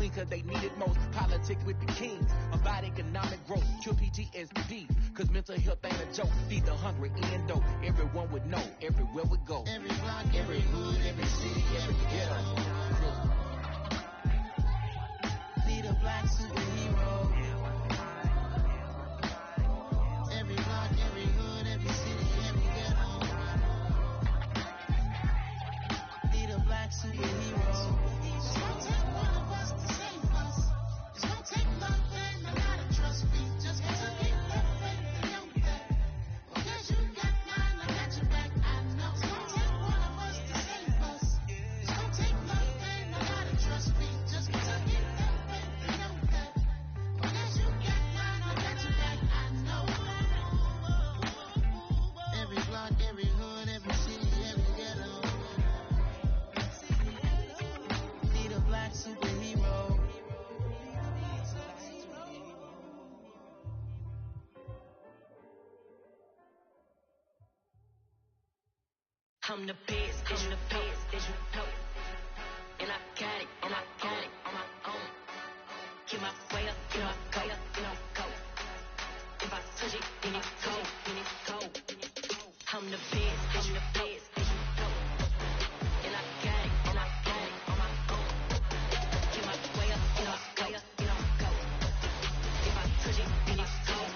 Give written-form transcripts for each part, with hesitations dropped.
clean cause they need it most. Politic with the kings, about economic growth, cure PTSD, cause mental health ain't a joke. Feed the hungry and dope, everyone would know, everywhere we go. Every block, every hood, every city, every ghetto. Need a black superhero. Every block, every hood, every city, every ghetto. Need a black superhero. It's gonna take one of us to save us. It's gonna take love and a lot of trust. We just got to keep that faith and know that. Because you got mine, I got your back, I know. It's gonna take one of us to save us. It's gonna take love and a lot of trust. We just got to keep that faith and know that. Because you got mine, I got your back, I know. Every block, every hood, every city, every ghetto. Need a black superhero. I'm the best, as you know. And I got it, on my own. Get my way up, go. If I touch it, then it's cold. I'm the best, as you know. And I got it, on my own. Get my way up, go. If I touch it, then it's cold.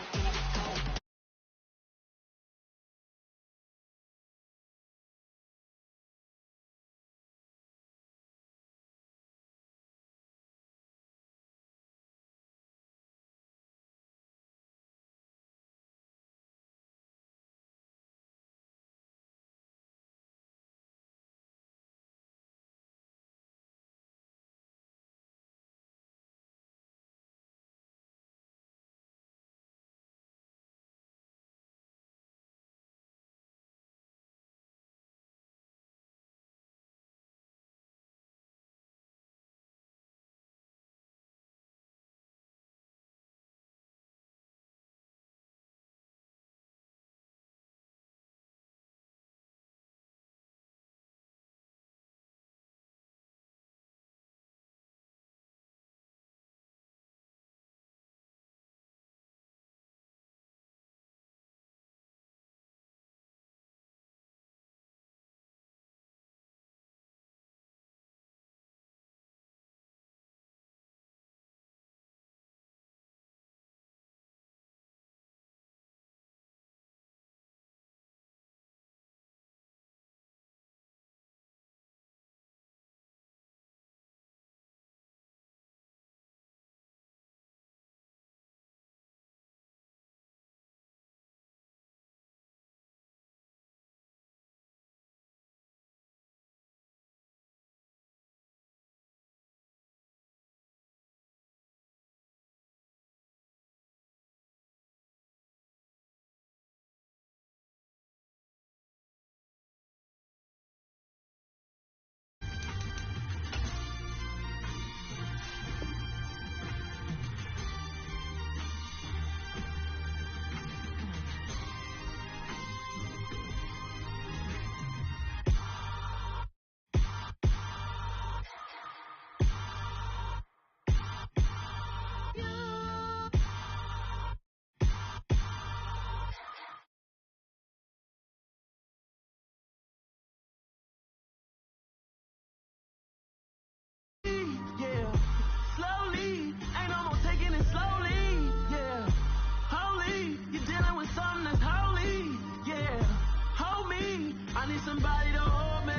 Somebody to hold me.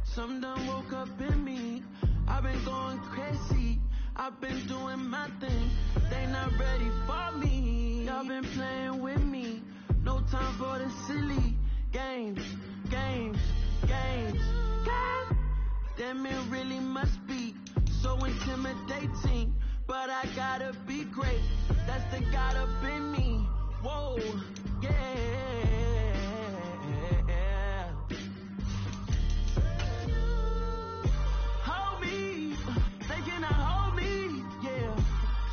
Some done woke up in me. I've been going crazy. I've been doing my thing. They not ready for me. Y'all been playing with me. No time for the silly games. Damn, it really must be so intimidating. But I gotta be great. That's the God up in me. Whoa, yeah. Hold me, they cannot hold me, yeah.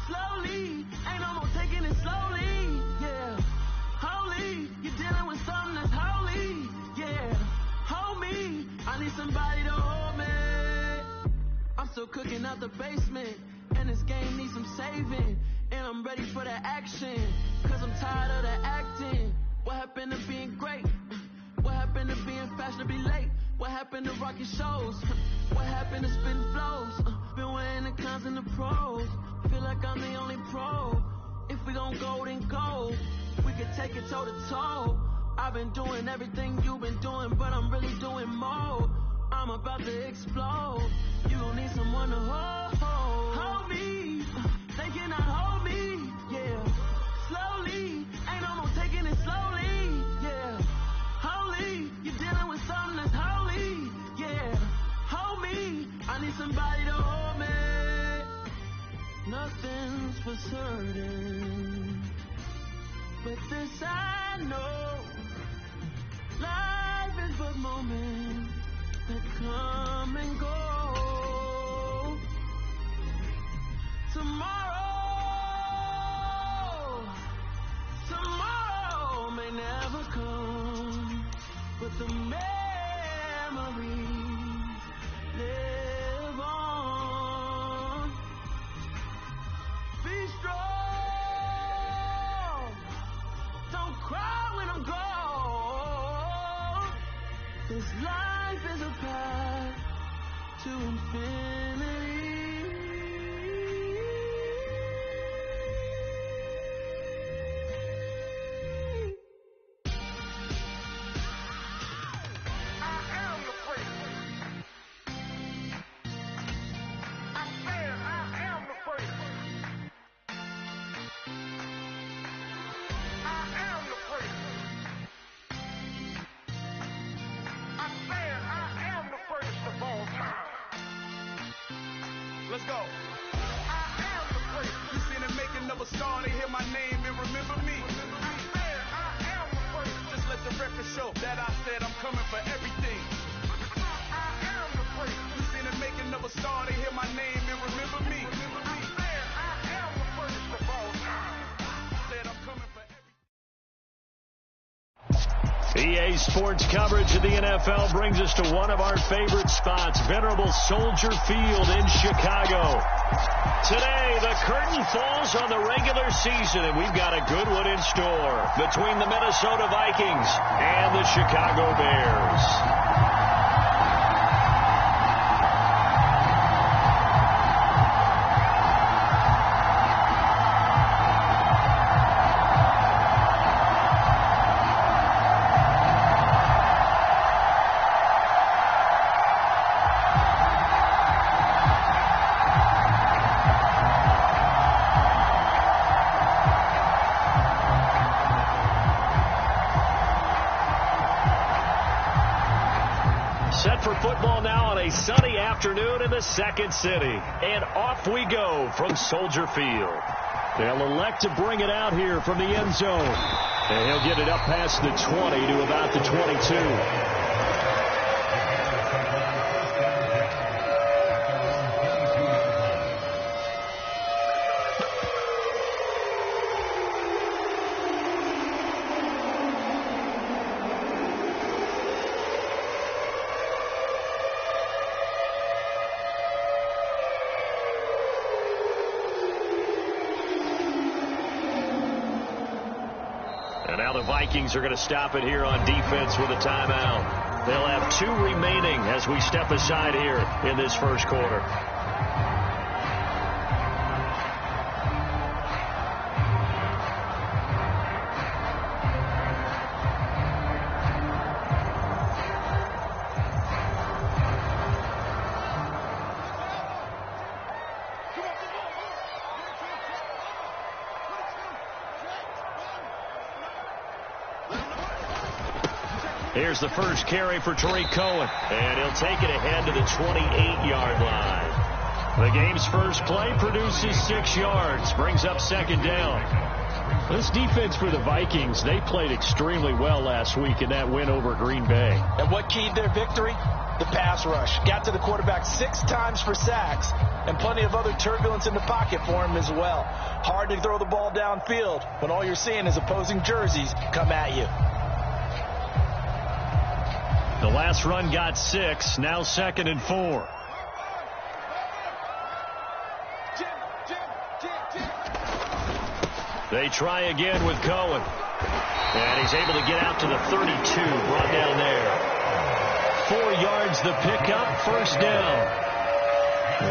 Slowly, ain't no more taking it slowly, yeah. Holy, you're dealing with something that's holy, yeah. Hold me, I need somebody to hold me. I'm still cooking out the basement, and this game needs some saving. And I'm ready for the action, cause I'm tired of the acting. What happened to being great? What happened to being fashionably late? What happened to rocking shows? What happened to spitting flows? Been wearing the cons and the pros. Feel like I'm the only pro. If we gon' go, then go. We could take it toe to toe. I've been doing everything you've been doing, but I'm really doing more. I'm about to explode. You gon' need someone to hold me. They cannot hold me, yeah. Slowly, ain't no more taking it slowly, yeah. Holy, you're dealing with something that's holy, yeah. Hold me, I need somebody to hold me. Nothing's for certain, but this I know. Life is but moments that come and go. Tomorrow may never come, but the memories live on. Be strong, don't cry when I'm gone. This life is a path to infinity. Let's go. I am the first. You seen it making of a star, they hear my name and remember me. I am the first. Just let the record show that I said I'm coming for everything. I am the first. You seen it making of a star, they hear my name and remember me. I am the first of all time. Said I'm coming for everything. EA Sports coverage of the NFL brings us to one of our favorite spots, venerable Soldier Field in Chicago. Today, the curtain falls on the regular season, and we've got a good one in store between the Minnesota Vikings and the Chicago Bears. Set for football now on a sunny afternoon in the second city. And off we go from Soldier Field. They'll elect to bring it out here from the end zone. And he'll get it up past the 20 to about the 22. And now the Vikings are going to stop it here on defense with a timeout. They'll have 2 remaining as we step aside here in this first quarter. Here's the first carry for Tariq Cohen, and he'll take it ahead to the 28-yard line. The game's first play produces 6 yards, brings up second down. This defense for the Vikings, they played extremely well last week in that win over Green Bay. And what keyed their victory? The pass rush. Got to the quarterback 6 times for sacks, and plenty of other turbulence in the pocket for him as well. Hard to throw the ball downfield when all you're seeing is opposing jerseys come at you. The last run got 6, now 2nd and 4. They try again with Cohen. And he's able to get out to the 32, brought down there. 4 yards the pickup, first down.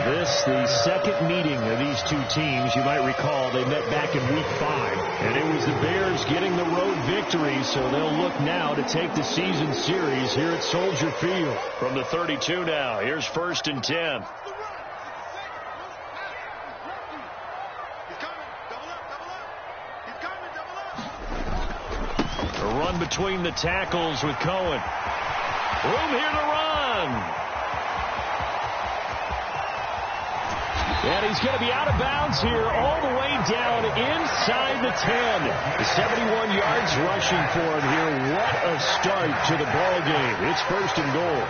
This, the second meeting of these two teams. You might recall they met back in Week 5. And it was the Bears getting the road victory, so they'll look now to take the season series here at Soldier Field. From the 32 now, here's 1st and 10. A run between the tackles with Cohen. Room here to run. And he's going to be out of bounds here all the way down inside the 10. 71 yards rushing for him here. What a start to the ball game. It's 1st and goal.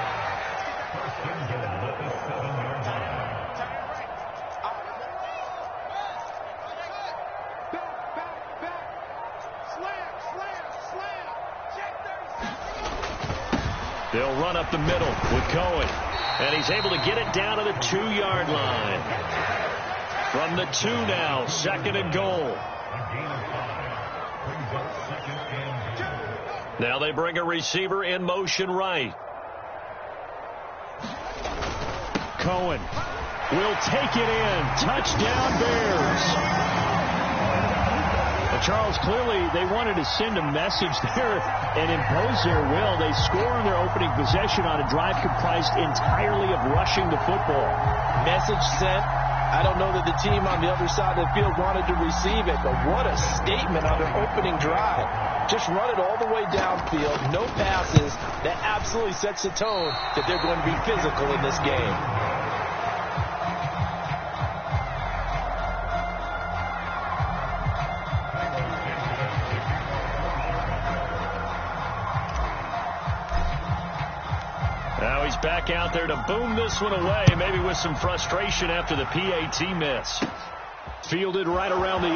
They'll run up the middle with Cohen. And he's able to get it down to the 2-yard line. From the 2 now, 2nd and goal. Now they bring a receiver in motion right. Cohen will take it in. Touchdown Bears. Charles, clearly they wanted to send a message there and impose their will. They score on their opening possession on a drive comprised entirely of rushing the football. Message sent. I don't know that the team on the other side of the field wanted to receive it, but what a statement on their opening drive. Just run it all the way downfield, no passes. That absolutely sets the tone that they're going to be physical in this game. Now he's back out there to boom this one away, maybe with some frustration after the PAT miss. Fielded right around the 8.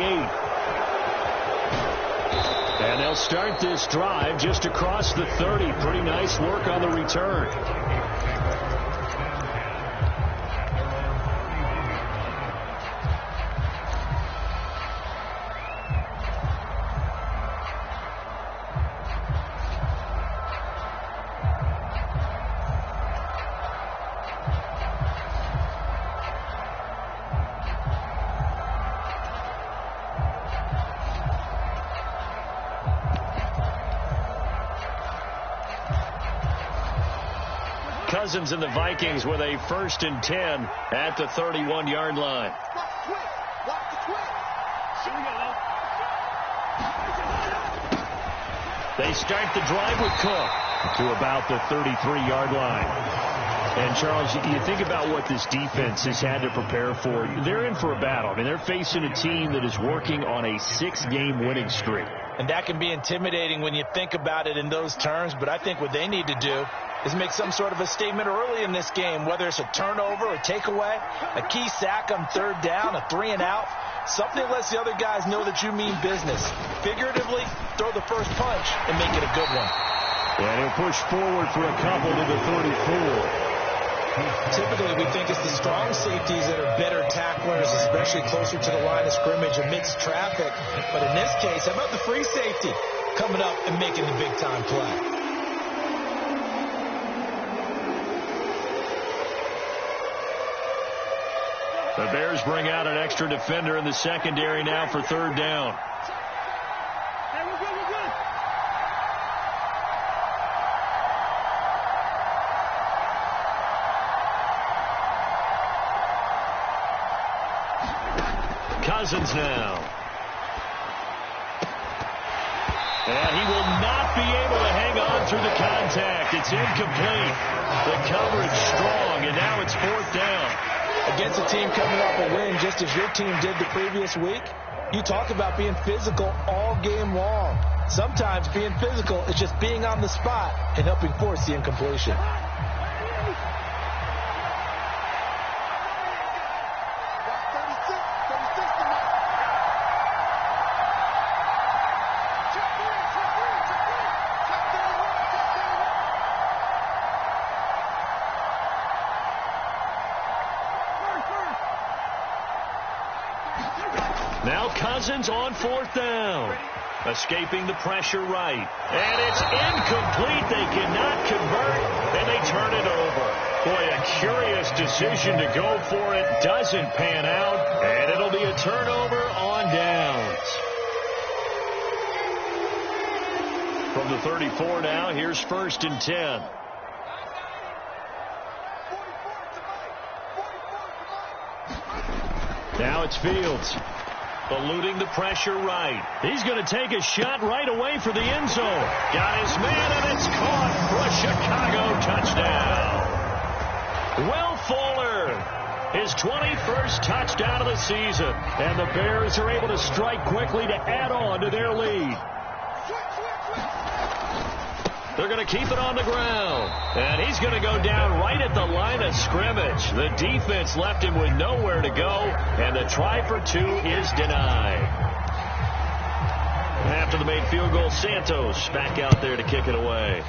And they'll start this drive just across the 30. Pretty nice work on the return. Cousins and the Vikings with a 1st and 10 at the 31-yard line. They start the drive with Cook to about the 33-yard line. And, Charles, you think about what this defense has had to prepare for. They're in for a battle. I mean, they're facing a team that is working on a 6-game winning streak. And that can be intimidating when you think about it in those terms. But I think what they need to do is make some sort of a statement early in this game, whether it's a turnover, a takeaway, a key sack on 3rd down, a 3-and-out, something that lets the other guys know that you mean business. Figuratively, throw the first punch and make it a good one. And he'll push forward for a couple to the 34. Typically, we think it's the strong safeties that are better tacklers, especially closer to the line of scrimmage amidst traffic. But in this case, how about the free safety coming up and making the big-time play? The Bears bring out an extra defender in the secondary now for 3rd down. Cousins now. And he will not be able to hang on through the contact. It's incomplete. The coverage strong, and now it's 4th down. Against a team coming off a win just as your team did the previous week, you talk about being physical all game long. Sometimes being physical is just being on the spot and helping force the incompletion. Now Cousins on 4th down. Escaping the pressure right. And it's incomplete. They cannot convert, and they turn it over. Boy, a curious decision to go for it. Doesn't pan out, and it'll be a turnover on downs. From the 34 now, here's 1st and 10. Now it's Fields. Eluding the pressure right. He's going to take a shot right away for the end zone. Got his man, and it's caught for a Chicago touchdown. Will Fuller, his 21st touchdown of the season. And the Bears are able to strike quickly to add on to their lead. They're going to keep it on the ground. And he's going to go down right at the line of scrimmage. The defense left him with nowhere to go. And the try for 2 is denied. After the made field goal, Santos back out there to kick it away.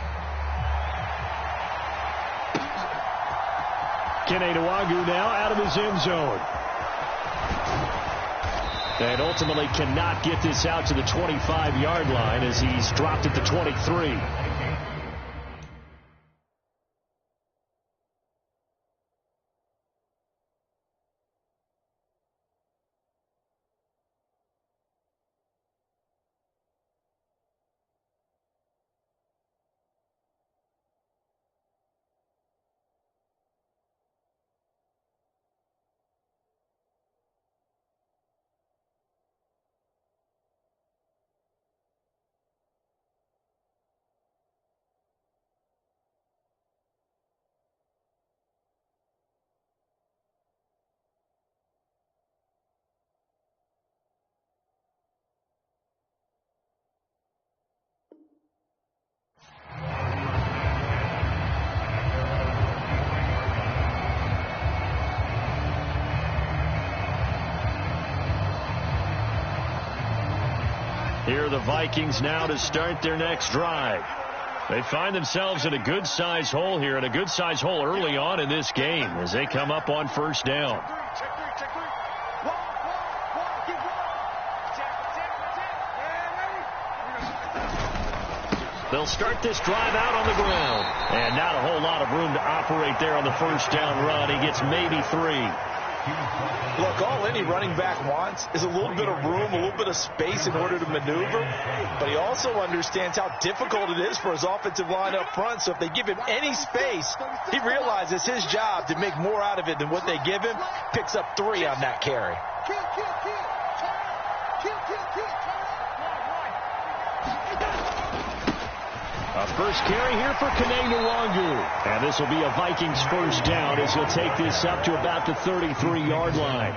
Kene Nwagu now out of his end zone. And ultimately cannot get this out to the 25-yard line as he's dropped at the 23. Here are the Vikings now to start their next drive. They find themselves in a good-sized hole here, and a good-sized hole early on in this game as they come up on 1st down. They'll start this drive out on the ground. And not a whole lot of room to operate there on the 1st down run. He gets maybe 3. Look, all any running back wants is a little bit of room, a little bit of space in order to maneuver. But he also understands how difficult it is for his offensive line up front. So if they give him any space, he realizes his job to make more out of it than what they give him. Picks up 3 on that carry. A first carry here for Kene Nwagu. And this will be a Vikings 1st down as he'll take this up to about the 33-yard line.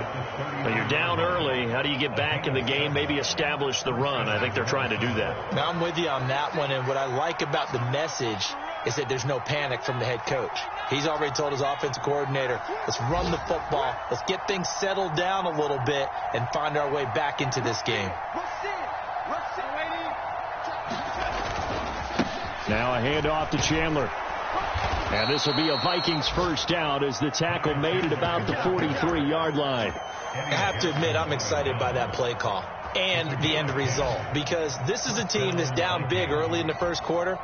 But you're down early. How do you get back in the game, maybe establish the run? I think they're trying to do that. Now I'm with you on that one. And what I like about the message is that there's no panic from the head coach. He's already told his offensive coordinator, let's run the football. Let's get things settled down a little bit and find our way back into this game. Now a handoff to Chandler. And this will be a Vikings 1st down as the tackle made at about the 43-yard line. I have to admit, I'm excited by that play call and the end result, because this is a team that's down big early in the 1st quarter,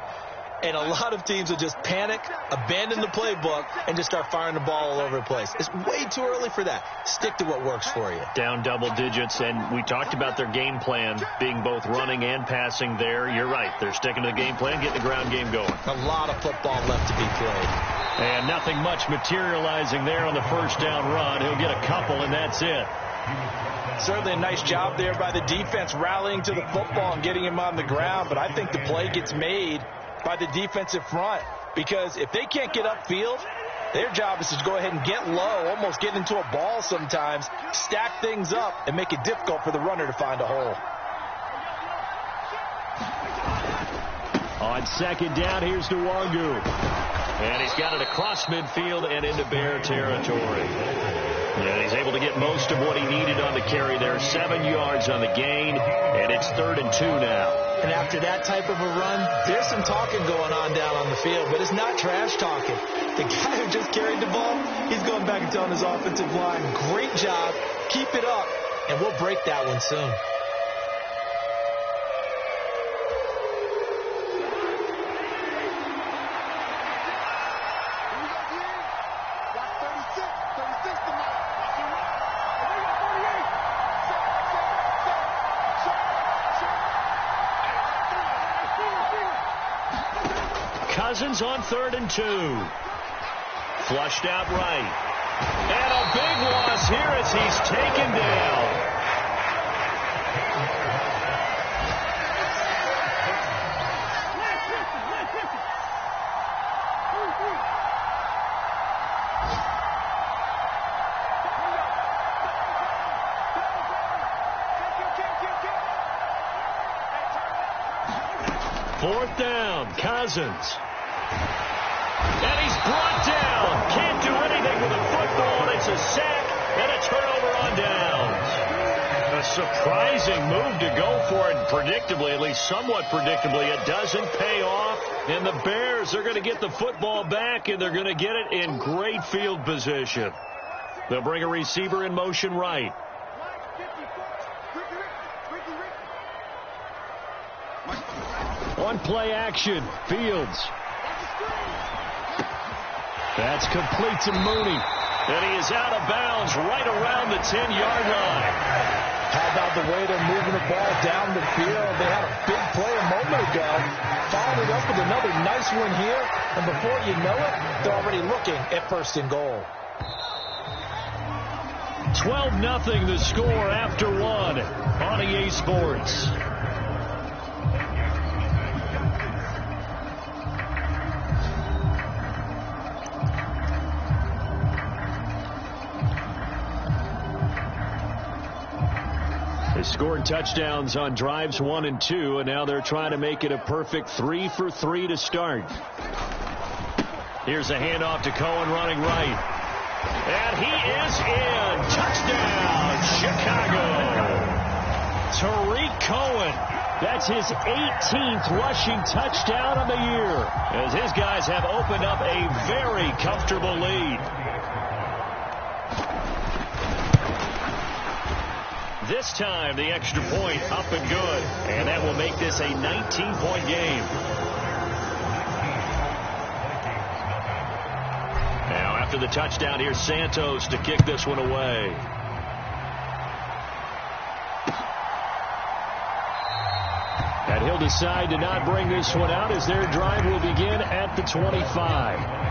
and a lot of teams will just panic, abandon the playbook, and just start firing the ball all over the place. It's way too early for that. Stick to what works for you. Down double digits, and we talked about their game plan being both running and passing there. You're right. They're sticking to the game plan, getting the ground game going. A lot of football left to be played. And nothing much materializing there on the 1st down run. He'll get a couple, and that's it. Certainly a nice job there by the defense rallying to the football and getting him on the ground, but I think the play gets made by the defensive front, because if they can't get upfield, their job is to go ahead and get low, almost get into a ball sometimes, stack things up, and make it difficult for the runner to find a hole. On 2nd down, here's Nwagu. And he's got it across midfield and into Bear territory. And he's able to get most of what he needed on the carry there. 7 yards on the gain, and it's 3rd and 2 now. And after that type of a run, there's some talking going on down on the field, but it's not trash talking. The guy who just carried the ball, he's going back and telling his offensive line, great job, keep it up, and we'll break that one soon. Cousins on 3rd and 2. Flushed out right. And a big loss here as he's taken down. Fourth down, Cousins. And he's brought down. Can't do anything with a football, and it's a sack and a turnover on downs. A surprising move to go for it, predictably, at least somewhat predictably. It doesn't pay off, and the Bears are going to get the football back, and they're going to get it in great field position. They'll bring a receiver in motion right. One play action, Fields. That's complete to Mooney. And he is out of bounds right around the 10-yard line. How about the way they're moving the ball down the field? They had a big play a moment ago. Followed it up with another nice one here. And before you know it, they're already looking at 1st and goal. 12-0 the score after 1 on EA Sports. They scored touchdowns on drives 1 and 2, and now they're trying to make it a perfect 3 for 3 to start. Here's a handoff to Cohen running right. And he is in. Touchdown, Chicago. Tariq Cohen. That's his 18th rushing touchdown of the year, as his guys have opened up a very comfortable lead. This time, the extra point up and good. And that will make this a 19-point game. Now, after the touchdown, here's Santos to kick this one away. And he'll decide to not bring this one out as their drive will begin at the 25.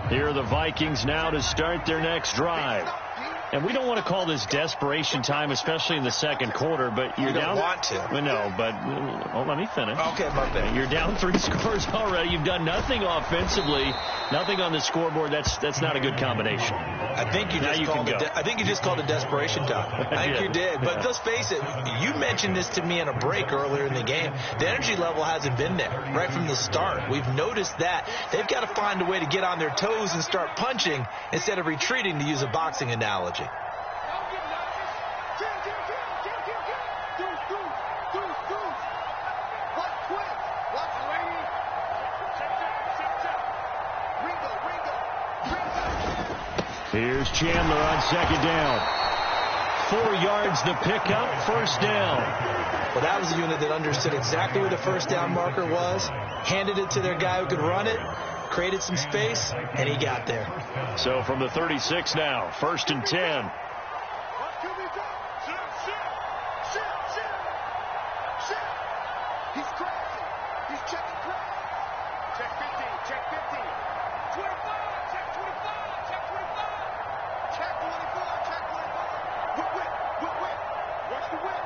Here are the Vikings now to start their next drive. And we don't want to call this desperation time, especially in the second quarter, but you're down. You don't want to. Well, no, but let me finish. Okay, my bad. You're down 3 scores already. You've done nothing offensively, nothing on the scoreboard. That's not a good combination. I think you just called it desperation time. I think you did. But let's face it, you mentioned this to me in a break earlier in the game. The energy level hasn't been there right from the start. We've noticed that. They've got to find a way to get on their toes and start punching instead of retreating, to use a boxing analogy. Here's Chandler on second down. 4 yards the pickup, first down. Well, that was a unit that understood exactly where the first down marker was, handed it to their guy who could run it, created some space, and he got there. So from the 36 now, 1st and 10. He's crazy. He's checking crazy. Check 15, check 15. 25, check 25, check 25. Check 24, check 24. Whip, whip, whip, whip. Watch the whip.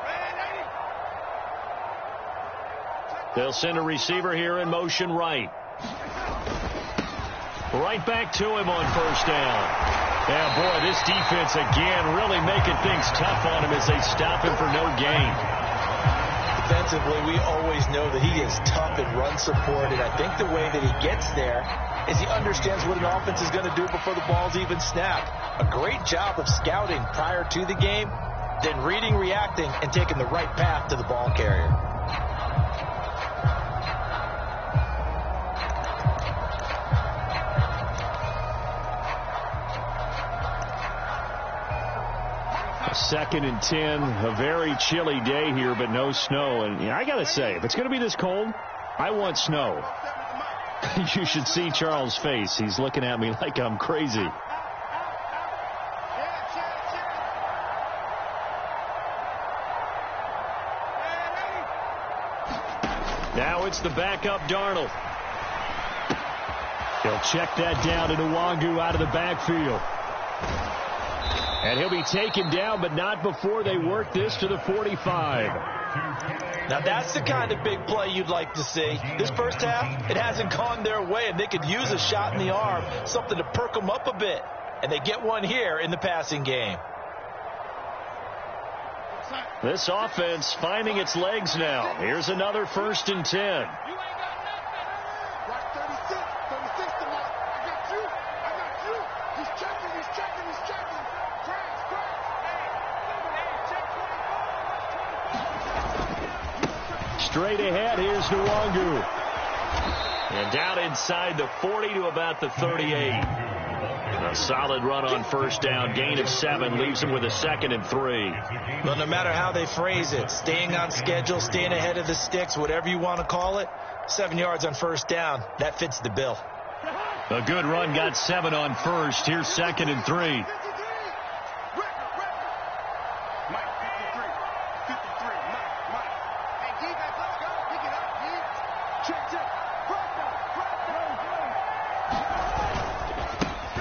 Man, 80. They'll send a receiver here in motion right. Right back to him on first down. Yeah, boy, this defense again really making things tough on him as they stop him for no gain. defensively, we always know that he is tough in run support, and I think the way that he gets there is he understands what an offense is going to do before the ball's even snapped. A great job of scouting prior to the game, then reading, reacting, and taking the right path to the ball carrier. Second and 10, a very chilly day here, but no snow. And I got to say, if it's going to be this cold, I want snow. You should see Charles' face. He's looking at me like I'm crazy. Now it's the backup Darnold. He'll check that down to Nwangu out of the backfield. And he'll be taken down, but not before they work this to the 45. Now that's the kind of big play you'd like to see. This first half, it hasn't gone their way, and they could use a shot in the arm, something to perk them up a bit. And they get one here in the passing game. This offense finding its legs now. Here's another 1st and 10. Straight ahead, here's Nwangu. And down inside the 40 to about the 38. A solid run on first down. Gain of 7 leaves them with a 2nd and 3. Well, no matter how they phrase it, staying on schedule, staying ahead of the sticks, whatever you want to call it, 7 yards on first down, that fits the bill. A good run got 7 on first. Here's 2nd and 3.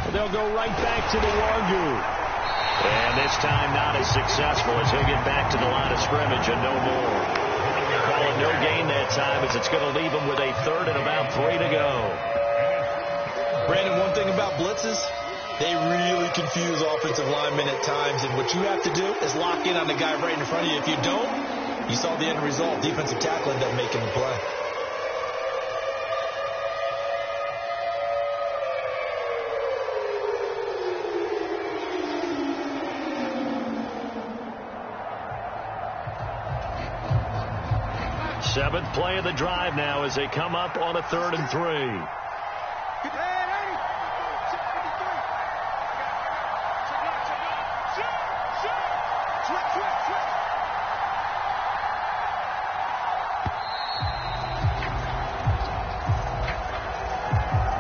They'll go right back to Nwangu. And this time not as successful as he'll get back to the line of scrimmage and no more. Call it no gain that time as it's going to leave him with a 3rd and about 3 to go. Brandon, one thing about blitzes, they really confuse offensive linemen at times. And what you have to do is lock in on the guy right in front of you. If you don't, you saw the end result. Defensive tackle ended up making the play. Seventh play of the drive now as they come up on a 3rd and 3.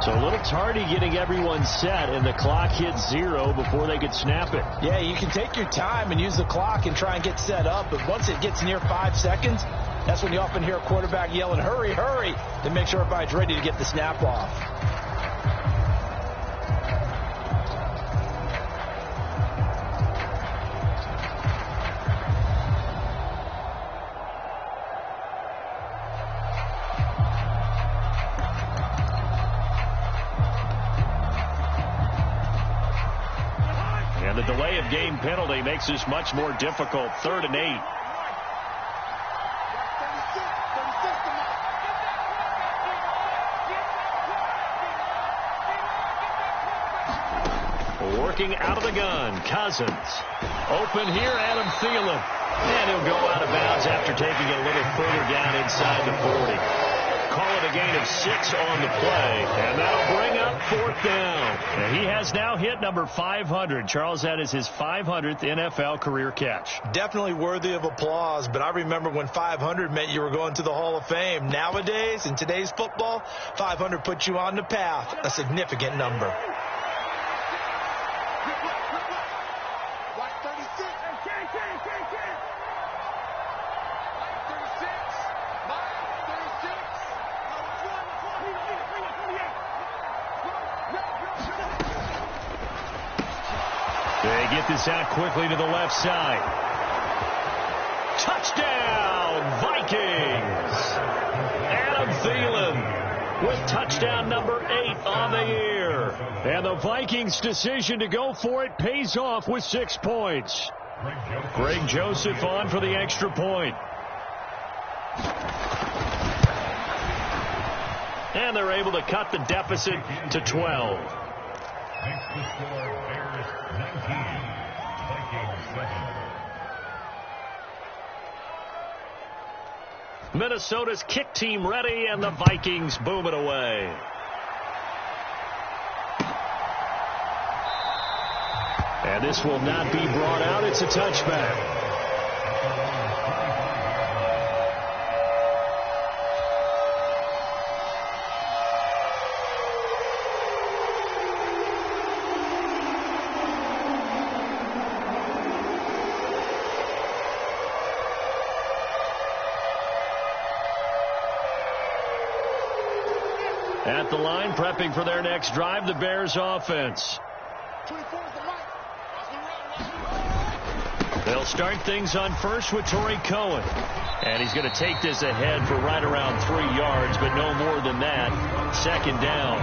So a little tardy getting everyone set, and the clock hits 0 before they could snap it. Yeah, you can take your time and use the clock and try and get set up, but once it gets near 5 seconds, that's when you often hear a quarterback yelling, hurry, hurry, to make sure everybody's ready to get the snap off. And the delay of game penalty makes this much more difficult. 3rd and 8. Working out of the gun, Cousins. Open here, Adam Thielen. And he'll go out of bounds after taking it a little further down inside the 40. Call it a gain of 6 on the play. And that'll bring up 4th down. And he has now hit number 500. Charles, that is his 500th NFL career catch. Definitely worthy of applause, but I remember when 500 meant you were going to the Hall of Fame. Nowadays, in today's football, 500 puts you on the path, a significant number. They get this out quickly to the left side. Touchdown, Vikings! Adam Thielen with touchdown number 8 on the year. And the Vikings' decision to go for it pays off with 6 points. Greg Joseph on for the extra point. And they're able to cut the deficit to 12. Makes the score Bears 19, Vikings 7. Minnesota's kick team ready, and the Vikings boom it away. And this will not be brought out. It's a touchback. At the line, prepping for their next drive, the Bears offense. They'll start things on first with Torrey Cohen. And he's going to take this ahead for right around 3 yards, but no more than that. Second down.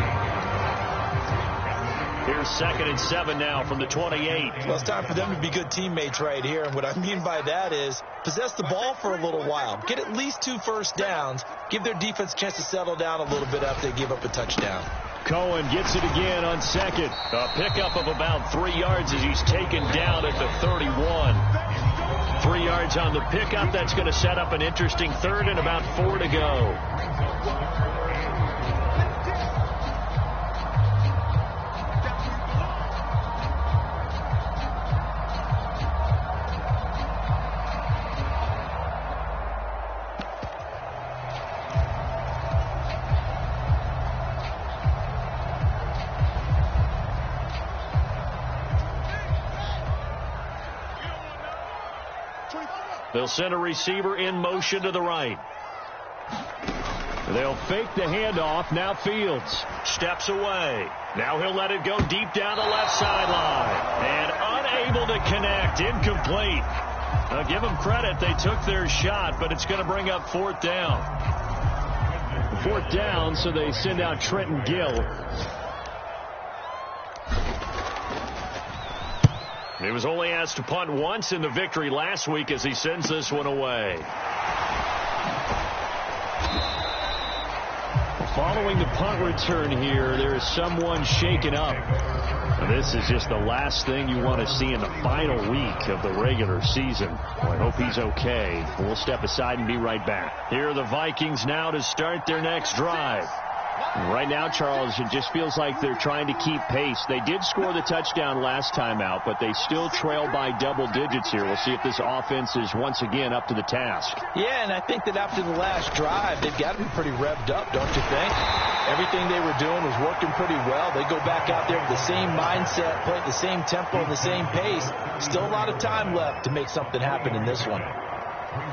Here's 2nd and 7 now from the 28. Well, it's time for them to be good teammates right here. And what I mean by that is possess the ball for a little while. Get at least 2 first downs. Give their defense a chance to settle down a little bit after they give up a touchdown. Cohen gets it again on second. A pickup of about 3 yards as he's taken down at the 31. 3 yards on the pickup. That's going to set up an interesting third and about 4 to go. They'll send a receiver in motion to the right. They'll fake the handoff. Now Fields steps away. Now he'll let it go deep down the left sideline. And unable to connect. Incomplete. Now give them credit. They took their shot, but it's going to bring up 4th down. 4th down, so they send out Trenton Gill. He was only asked to punt once in the victory last week as he sends this one away. Following the punt return here, there is someone shaken up. And this is just the last thing you want to see in the final week of the regular season. Well, I hope he's okay. We'll step aside and be right back. Here are the Vikings now to start their next drive. Right now, Charles, it just feels like they're trying to keep pace. They did score the touchdown last time out, but they still trail by double digits here. We'll see if this offense is once again up to the task. Yeah, and I think that after the last drive, they've got to be pretty revved up, don't you think? Everything they were doing was working pretty well. They go back out there with the same mindset, play at the same tempo and the same pace. Still a lot of time left to make something happen in this one.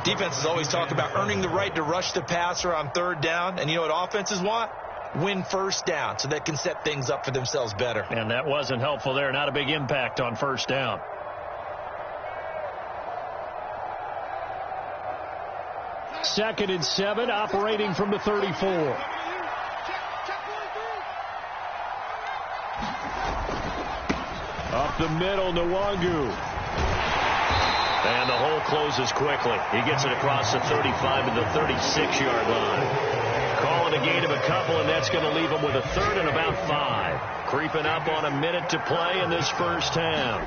Defenses always talk about earning the right to rush the passer on 3rd down, and you know what offenses want? Win first down so they can set things up for themselves better. And that wasn't helpful there. Not a big impact on 1st down. Second and 7, operating from the 34. Up the middle, Nwangu. And the hole closes quickly. He gets it across the 35 to the 36-yard line. Calling a gain of a couple, and that's going to leave him with a 3rd and about 5. Creeping up on a minute to play in this first half.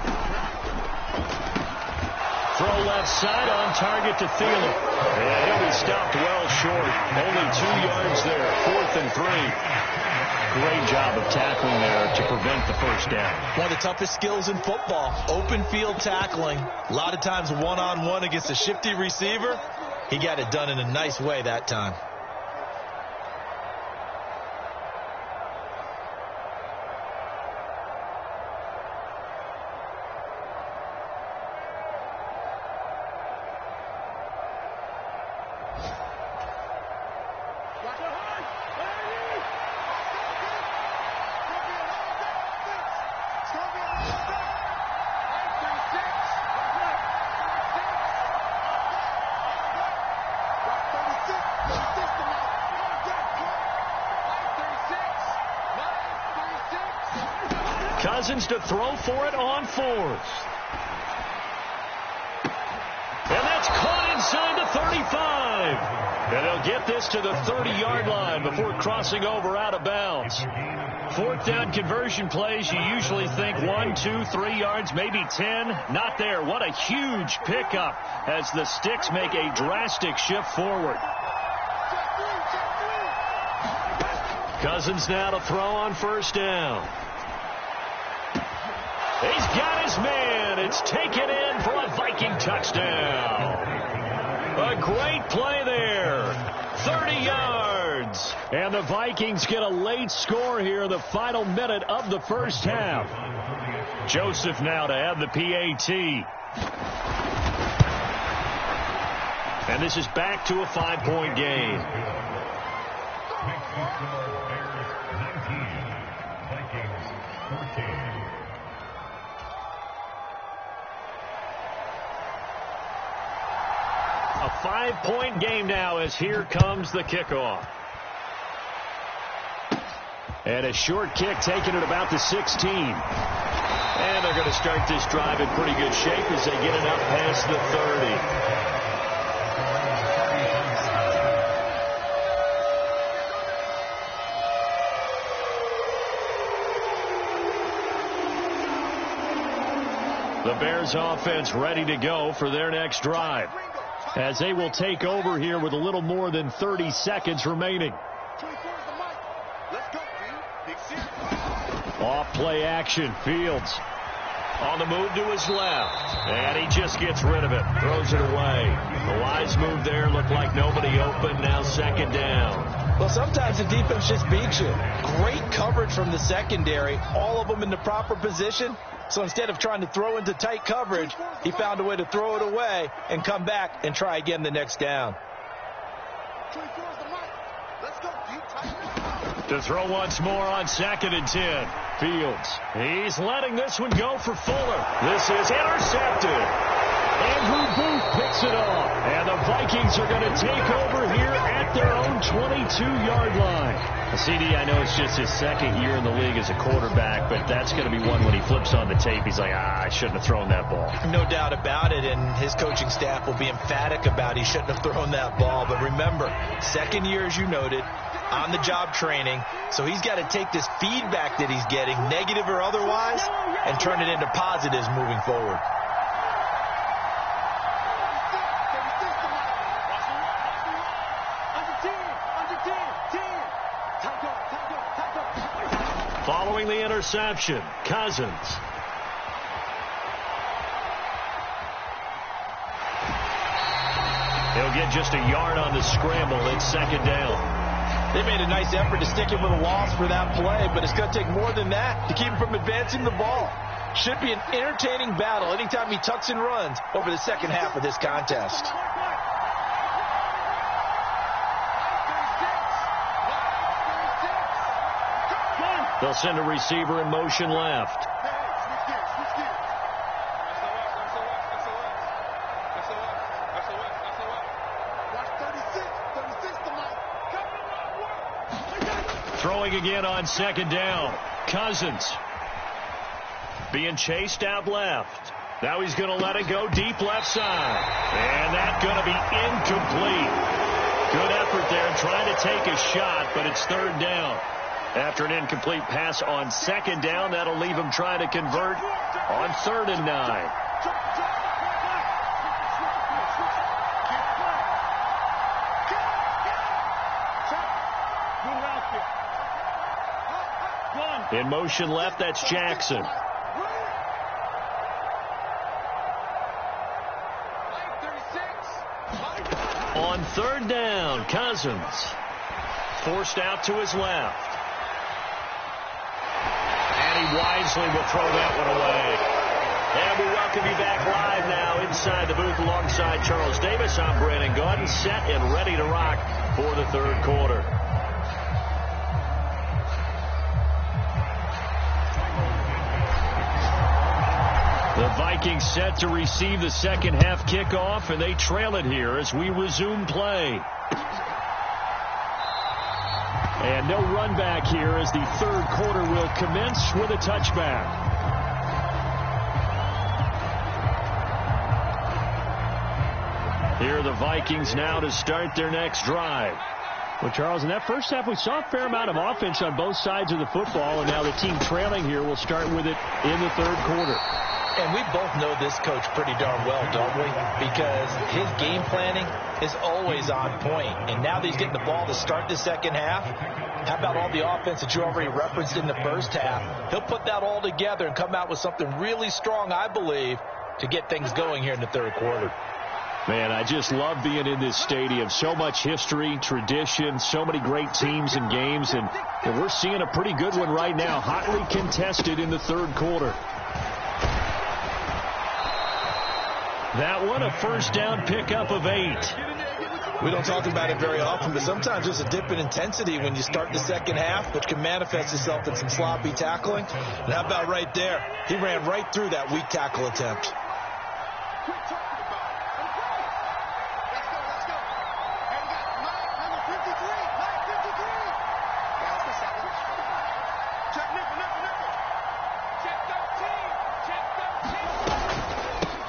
Throw left side on target to Thielen. And he'll be stopped well short. Only 2 yards there. 4th and 3. Great job of tackling there to prevent the first down. One of the toughest skills in football, open field tackling. A lot of times one-on-one against a shifty receiver. He got it done in a nice way that time. Cousins to throw for it on 4th. And that's caught inside the 30. 25. And they'll get this to the 30-yard line before crossing over out of bounds. Fourth down conversion plays, you usually think 1, 2, 3 yards, maybe 10. Not there. What a huge pickup as the Sticks make a drastic shift forward. Cousins now to throw on first down. He's got his man. It's taken in for a Viking touchdown. A great play there. 30 yards. And the Vikings get a late score here in the final minute of the first half. Joseph now to have the PAT. And this is back to a 5-point game. A 5-point game now as here comes the kickoff. And a short kick taken at about the 16. And they're going to start this drive in pretty good shape as they get it up past the 30. The Bears offense ready to go for their next drive, as they will take over here with a little more than 30 seconds remaining. Off play action. Fields on the move to his left, and he just gets rid of it, throws it away. The wise move there, looked like nobody open. Now second down. Well, sometimes the defense just beats you. Great coverage from the secondary, all of them in the proper position. So instead of trying to throw into tight coverage, he found a way to throw it away and come back and try again the next down. To throw once more on 2nd and 10. Fields. He's letting this one go for Fuller. This is intercepted. Andrew Booth picks it off. And the Vikings are going to take over here at their own 22-yard line. CD, I know it's just his second year in the league as a quarterback, but that's going to be one when he flips on the tape. He's like, I shouldn't have thrown that ball. No doubt about it, and his coaching staff will be emphatic about he shouldn't have thrown that ball. But remember, second year, as you noted, on-the-job training, so he's got to take this feedback that he's getting, negative or otherwise, and turn it into positives moving forward. Following the interception, Cousins. He'll get just a yard on the scramble. It's second down. They made a nice effort to stick him with a loss for that play, but it's going to take more than that to keep him from advancing the ball. Should be an entertaining battle anytime he tucks and runs over the second half of this contest. They'll send a receiver in motion left. Throwing again on second down. Cousins being chased out left. Now he's going to let it go deep left side. And that's going to be incomplete. Good effort there trying to take a shot, but it's third down. After an incomplete pass on second down, that'll leave him trying to convert on 3rd and 9. In motion left, that's Jackson. On 3rd down, Cousins forced out to his left. And he wisely will throw that one away. And we welcome you back live now inside the booth alongside Charles Davis. I'm Brandon Gaudin, set and ready to rock for the 3rd quarter. The Vikings set to receive the second half kickoff, and they trail it here as we resume play. And no run back here as the 3rd quarter will commence with a touchback. Here are the Vikings now to start their next drive. Well, Charles, in that first half, we saw a fair amount of offense on both sides of the football, and now the team trailing here will start with it in the third quarter. And we both know this coach pretty darn well, don't we? Because his game planning is always on point. And now that he's getting the ball to start the second half, how about all the offense that you already referenced in the first half? He'll put that all together and come out with something really strong, I believe, to get things going here in the third quarter. Man, I just love being in this stadium. So much history, tradition, so many great teams and games, and we're seeing a pretty good one right now, hotly contested in the third quarter. That one, a first down pickup of 8. We don't talk about it very often, but sometimes there's a dip in intensity when you start the second half, which can manifest itself in some sloppy tackling. And how about right there? He ran right through that weak tackle attempt.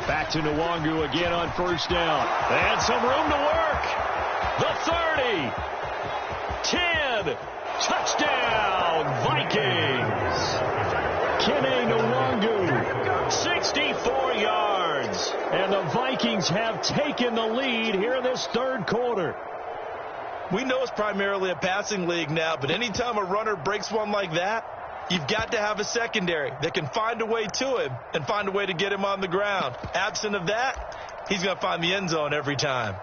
Back to Nwangu again on first down. And some room to work. The 30. 10. Touchdown, Vikings. Kene Nwangu, 64 yards. And the Vikings have taken the lead here in this third quarter. We know it's primarily a passing league now, but anytime a runner breaks one like that, you've got to have a secondary that can find a way to him and find a way to get him on the ground. Absent of that, he's going to find the end zone every time.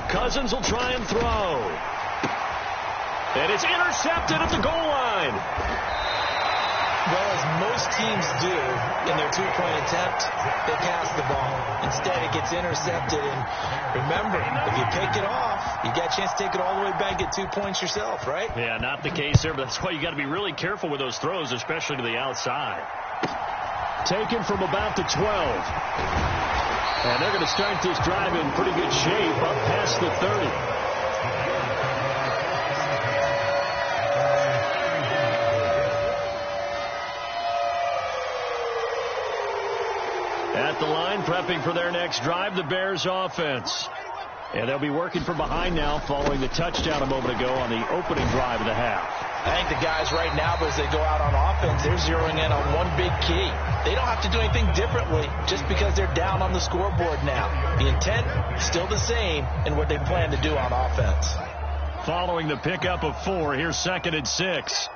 Cousins will try and throw. And it's intercepted at the goal line. Well, as most teams do in their two-point attempt, they pass the ball. Instead, it gets intercepted. And remember, if you pick it off, you got a chance to take it all the way back, get 2 points yourself, right? Yeah, not the case there, but that's why you got to be really careful with those throws, especially to the outside. Taken from about the 12. And they're going to start this drive in pretty good shape up past the 30. At the line, prepping for their next drive, the Bears offense. And they'll be working from behind now following the touchdown a moment ago on the opening drive of the half. I think the guys right now, as they go out on offense, they're zeroing in on one big key. They don't have to do anything differently just because they're down on the scoreboard now. The intent is still the same in what they plan to do on offense. Following the pickup of 4, here's 2nd and 6.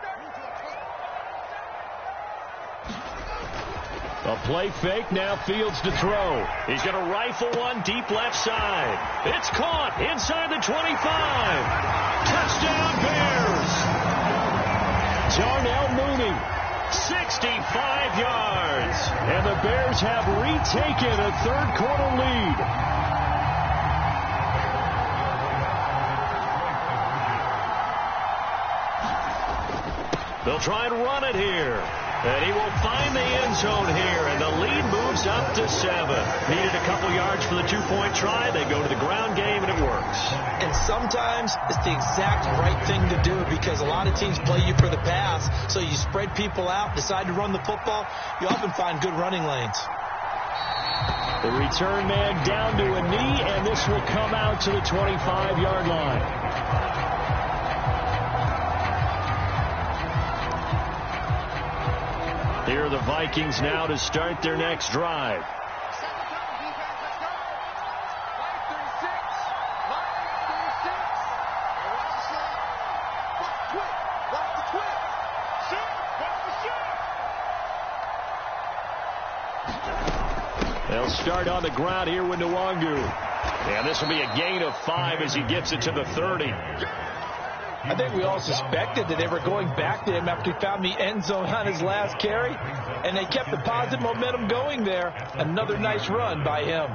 A play fake, now Fields to throw. He's going to rifle one deep left side. It's caught inside the 25. Touchdown Bears. Darnell Mooney, 65 yards. And the Bears have retaken a third quarter lead. They'll try and run it here. And he will find the end zone here, and the lead moves up to 7. Needed a couple yards for the 2-point try. They go to the ground game, and it works. And sometimes it's the exact right thing to do because a lot of teams play you for the pass. So you spread people out, decide to run the football. You often find good running lanes. The return man down to a knee, and this will come out to the 25-yard line. Here are the Vikings now to start their next drive. They'll start on the ground here with Nwangu. And this will be a gain of 5 as he gets it to the 30. I think we all suspected that they were going back to him after he found the end zone on his last carry, and they kept the positive momentum going there. Another nice run by him.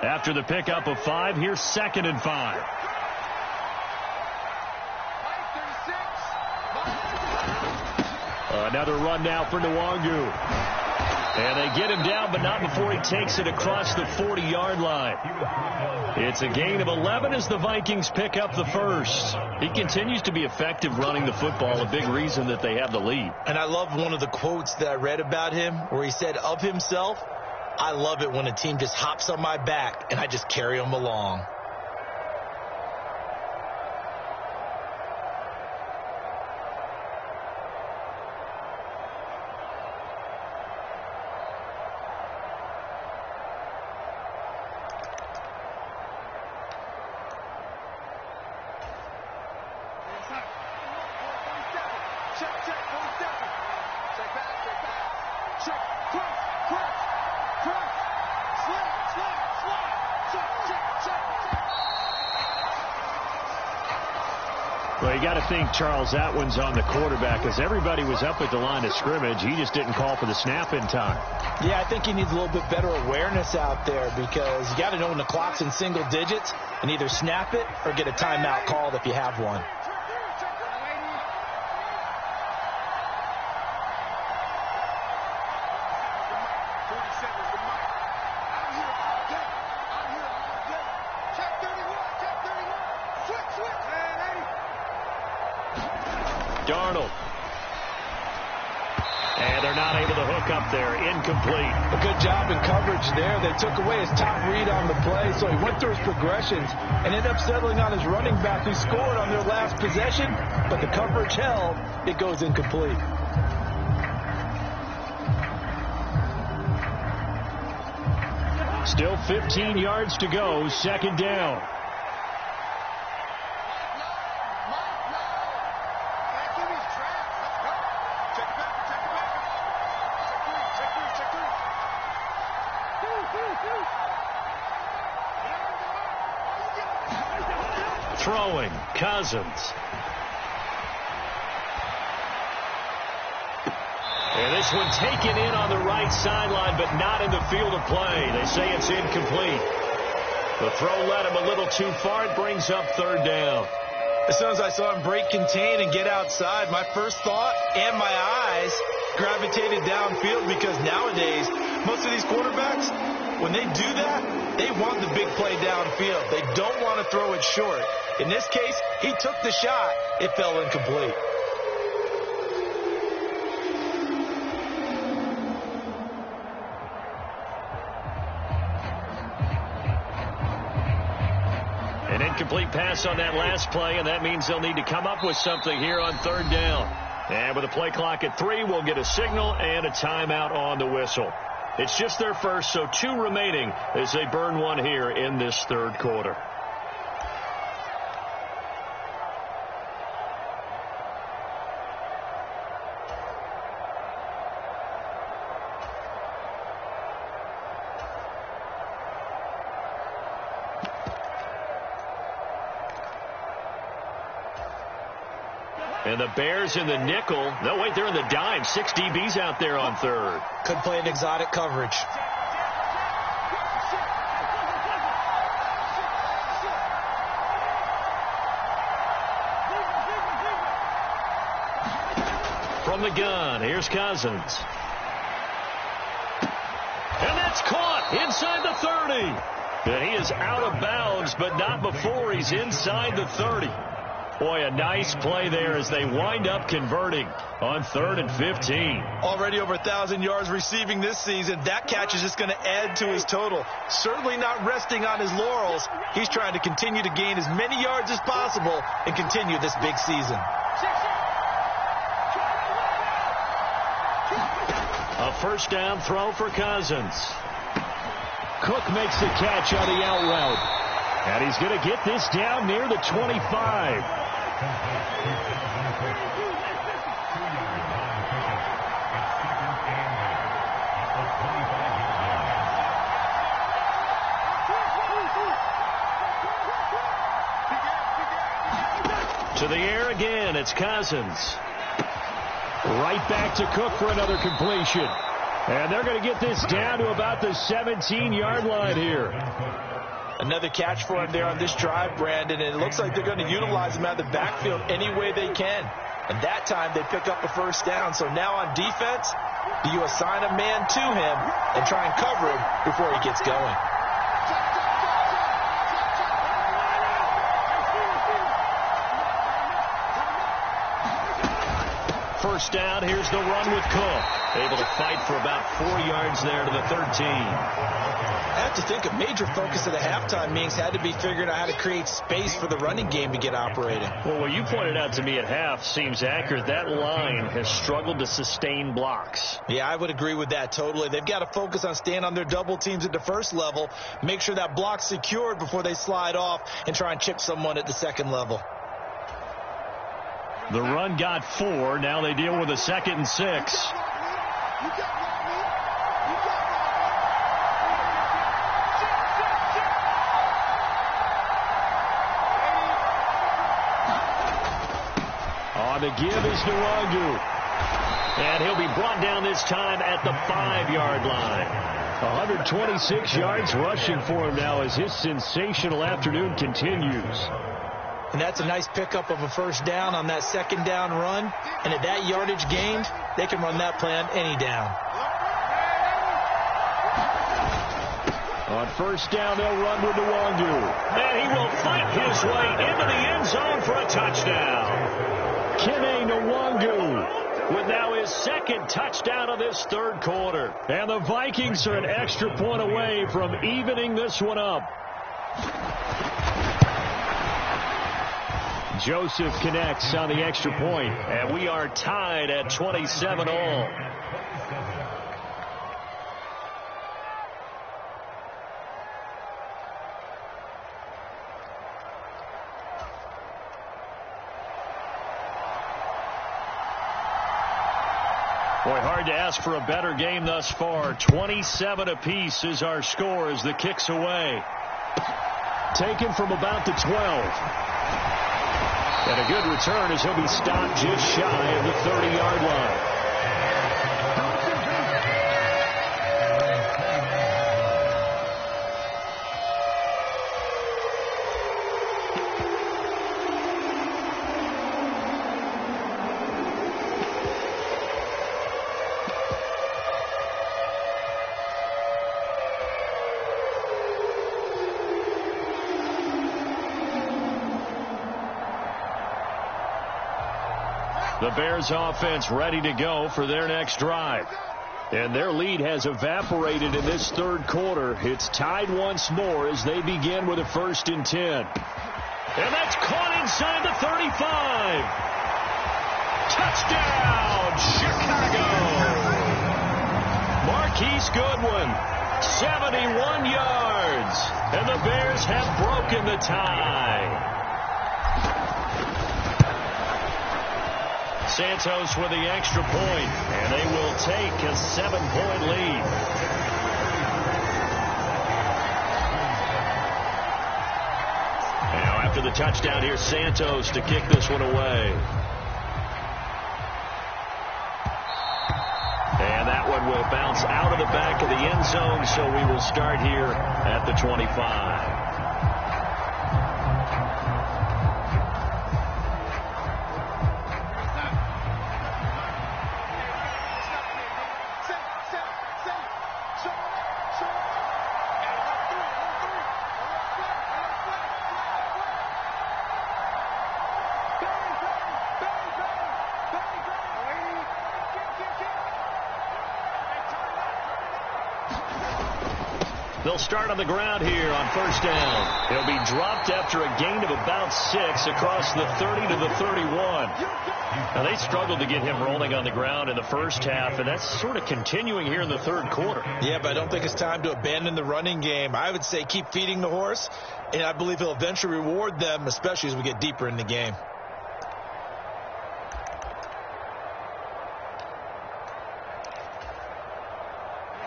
After the pickup of 5, here's 2nd and 5. Another run now for Nwangu. And they get him down, but not before he takes it across the 40-yard line. It's a gain of 11 as the Vikings pick up the first. He continues to be effective running the football, a big reason that they have the lead. And I love one of the quotes that I read about him where he said of himself, "I love it when a team just hops on my back and I just carry them along." Well, you got to think, Charles, that one's on the quarterback as everybody was up at the line of scrimmage. He just didn't call for the snap in time. Yeah, I think he needs a little bit better awareness out there because you got to know when the clock's in single digits and either snap it or get a timeout called if you have one. Darnold. And they're not able to hook up there. Incomplete. A good job in coverage there. They took away his top read on the play, so he went through his progressions and ended up settling on his running back who scored on their last possession, but the coverage held. It goes incomplete. Still 15 yards to go. Second down. Throwing, Cousins. And this one taken in on the right sideline, but not in the field of play. They say it's incomplete. The throw led him a little too far. It brings up third down. As soon as I saw him break contain and get outside, my first thought and my eyes gravitated downfield because nowadays, most of these quarterbacks, when they do that, they want the big play downfield. They don't want to throw it short. In this case, he took the shot. It fell incomplete. An incomplete pass on that last play, and that means they'll need to come up with something here on third down. And with a play clock at 3, we'll get a signal and a timeout on the whistle. It's just their first, so 2 remaining as they burn one here in this third quarter. And the Bears in the nickel. No, wait, they're in the dime. 6 DBs out there on third. Could play an exotic coverage. From the gun, here's Cousins. And that's caught inside the 30. And he is out of bounds, but not before he's inside the 30. Boy, a nice play there as they wind up converting on 3rd and 15. Already over 1,000 yards receiving this season. That catch is just going to add to his total. Certainly not resting on his laurels. He's trying to continue to gain as many yards as possible and continue this big season. A first down throw for Cousins. Cook makes the catch on the out route. And he's going to get this down near the 25. To the air again, it's Cousins. Right back to Cook for another completion. And they're going to get this down to about the 17-yard line here. Another catch for him there on this drive, Brandon, and it looks like they're going to utilize him out of the backfield any way they can. And that time they pick up a first down. So now on defense, Do you assign a man to him and try and cover him before he gets going? First down, here's the run with Cook. Able to fight for about 4 yards there to the 13. I have to think a major focus of the halftime meetings had to be figuring out how to create space for the running game to get operating. Well, what you pointed out to me at half seems accurate. That line has struggled to sustain blocks. Yeah, I would agree with that totally. They've got to focus on staying on their double teams at the first level, make sure that block's secured before they slide off and try and chip someone at the second level. The run got 4. Now they deal with a 2nd and 6. On the give is Nwangu. And he'll be brought down this time at the 5-yard line. 126 yards rushing for him now as his sensational afternoon continues. And that's a nice pickup of a first down on that second down run. And at that yardage gained, they can run that play on any down. On first down, they'll run with Nwangu. And he will fight his way into the end zone for a touchdown. Kene Nwangu with now his 2nd touchdown of this 3rd quarter. And the Vikings are an extra point away from evening this one up. Joseph connects on the extra point, and we are tied at 27 all. Boy, hard to ask for a better game thus far. 27 apiece is our score as the kick's away. Taken from about the 12. And a good return as he'll be stopped just shy of the 30-yard line. The Bears offense ready to go for their next drive. And their lead has evaporated in this 3rd quarter. It's tied once more as they begin with a 1st and 10. And that's caught inside the 35. Touchdown, Chicago. Marquise Goodwin, 71 yards. And the Bears have broken the tie. Santos with the extra point, and they will take a 7-point lead. Now after the touchdown, here's Santos to kick this one away. And that one will bounce out of the back of the end zone, so we will start here at the 25. They'll start on the ground here on first down. He'll be dropped after a gain of about 6 across the 30 to the 31. Now, they struggled to get him rolling on the ground in the first half, and that's sort of continuing here in the 3rd quarter. Yeah, but I don't think it's time to abandon the running game. I would say keep feeding the horse, and I believe he'll eventually reward them, especially as we get deeper in the game.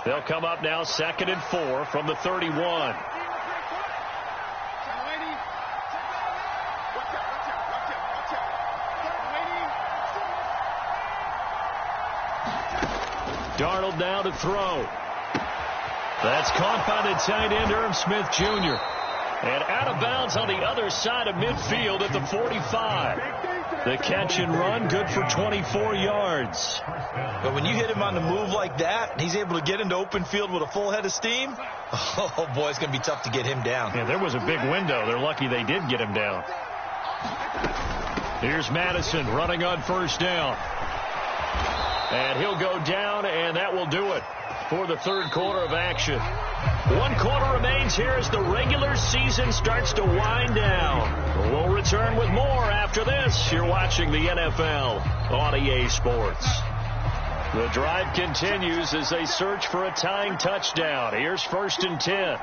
They'll come up now 2nd and 4 from the 31. Darnold now to throw. That's caught by the tight end, Irv Smith Jr. And out of bounds on the other side of midfield at the 45. The catch and run, good for 24 yards. But when you hit him on the move like that, and he's able to get into open field with a full head of steam, oh, boy, it's going to be tough to get him down. Yeah, there was a big window. They're lucky they did get him down. Here's Madison running on first down. And he'll go down, and that will do it for the third quarter of action. 1 quarter remains here as the regular season starts to wind down. We'll return with more after this. You're watching the NFL on EA Sports. The drive continues as they search for a tying touchdown. Here's 1st and 10.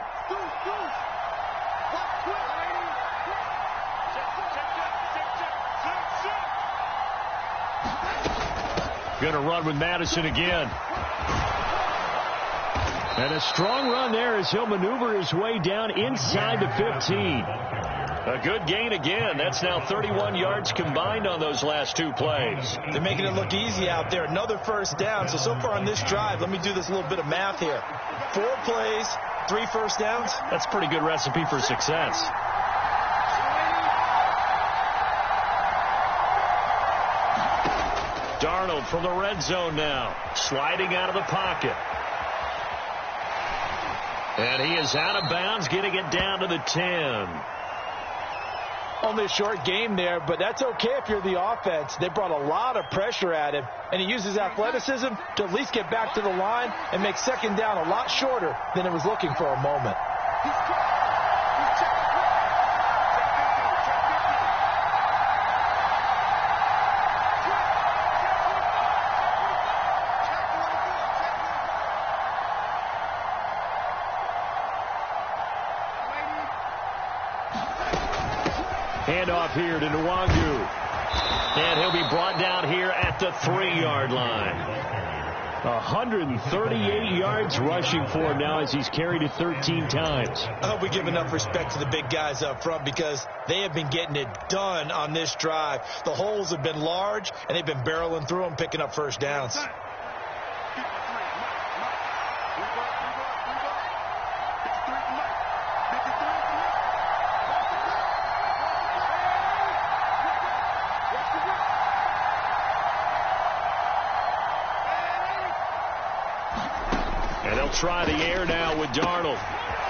Going to run with Madison again. And a strong run there as he'll maneuver his way down inside the 15. A good gain again. That's now 31 yards combined on those last 2 plays. They're making it look easy out there. Another first down. So far on this drive, let me do this little bit of math here. 4 plays, 3 first downs. That's a pretty good recipe for success. Darnold from the red zone now. Sliding out of the pocket. And he is out of bounds, getting it down to the 10. Only a short game there, but that's okay if you're the offense. They brought a lot of pressure at him, and he uses athleticism to at least get back to the line and make second down a lot shorter than it was looking for a moment. Handoff here to Nwangu. And he'll be brought down here at the 3-yard line. 138 yards rushing for him now as he's carried it 13 times. I hope we give enough respect to the big guys up front because they have been getting it done on this drive. The holes have been large, and they've been barreling through them, picking up first downs. And they'll try the air now with Darnold.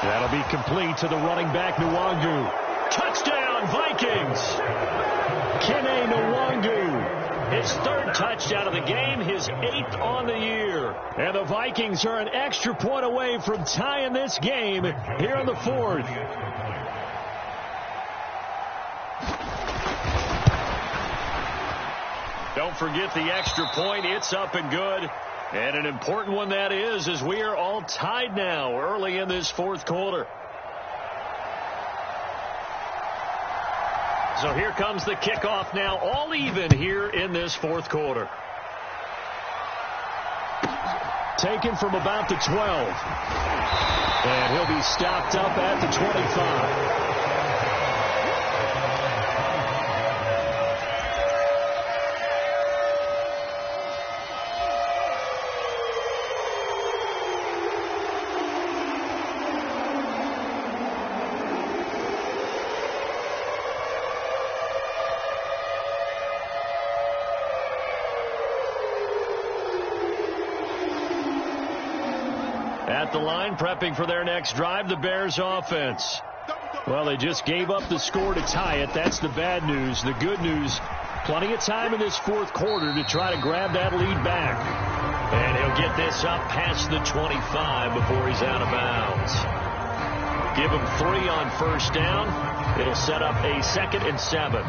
That'll be complete to the running back, Nwangu. Touchdown, Vikings! Kene Nwangu. His 3rd touchdown of the game, his 8th on the year. And the Vikings are an extra point away from tying this game here in the 4th. Don't forget the extra point. It's up and good. And an important one that is, as we are all tied now early in this 4th quarter. So here comes the kickoff now, all even here in this 4th quarter. Taken from about the 12. And he'll be stopped up at the 25. At the line, prepping for their next drive, the Bears offense. Well, they just gave up the score to tie it. That's the bad news. The good news, plenty of time in this 4th quarter to try to grab that lead back. And he'll get this up past the 25 before he's out of bounds. Give him 3 on first down. It'll set up a 2nd and 7.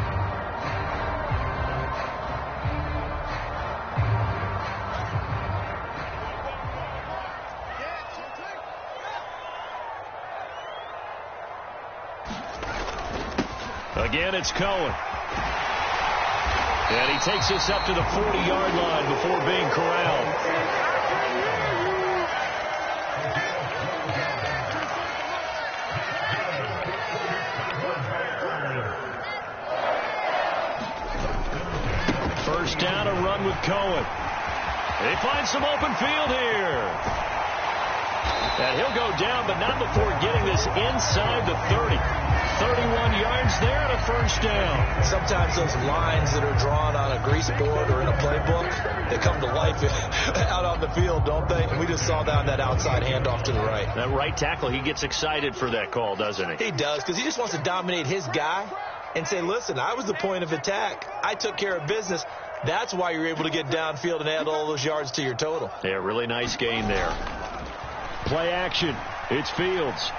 Again, it's Cohen. And he takes us up to the 40-yard line before being corralled. First down, a run with Cohen. They find some open field here. And he'll go down, but not before getting this inside the 30. 31 yards there and a first down. Sometimes those lines that are drawn on a grease board or in a playbook, they come to life out on the field, don't they? And we just saw that outside handoff to the right. That right tackle, he gets excited for that call, doesn't he? He does, because he just wants to dominate his guy and say, listen, I was the point of attack. I took care of business. That's why you're able to get downfield and add all those yards to your total. Yeah, really nice game there. Play action. It's Fields.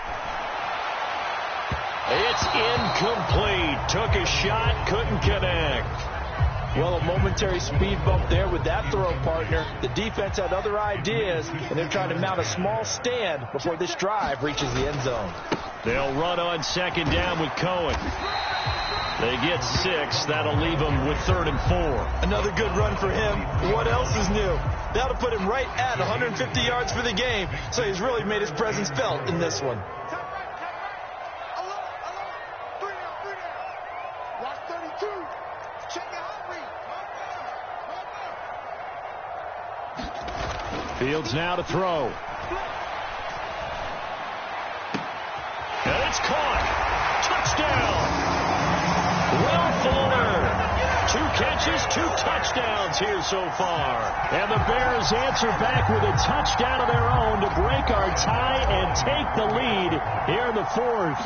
It's incomplete. Took a shot, couldn't connect. Well, a momentary speed bump there with that throw, partner. The defense had other ideas, and they're trying to mount a small stand before this drive reaches the end zone. They'll run on second down with Cohen. They get 6. That'll leave them with 3rd and 4. Another good run for him. What else is new? That'll put him right at 150 yards for the game, so he's really made his presence felt in this one. Fields now to throw. And it's caught. Touchdown. Will Fuller. 2 catches, 2 touchdowns here so far. And the Bears answer back with a touchdown of their own to break our tie and take the lead here in the 4th.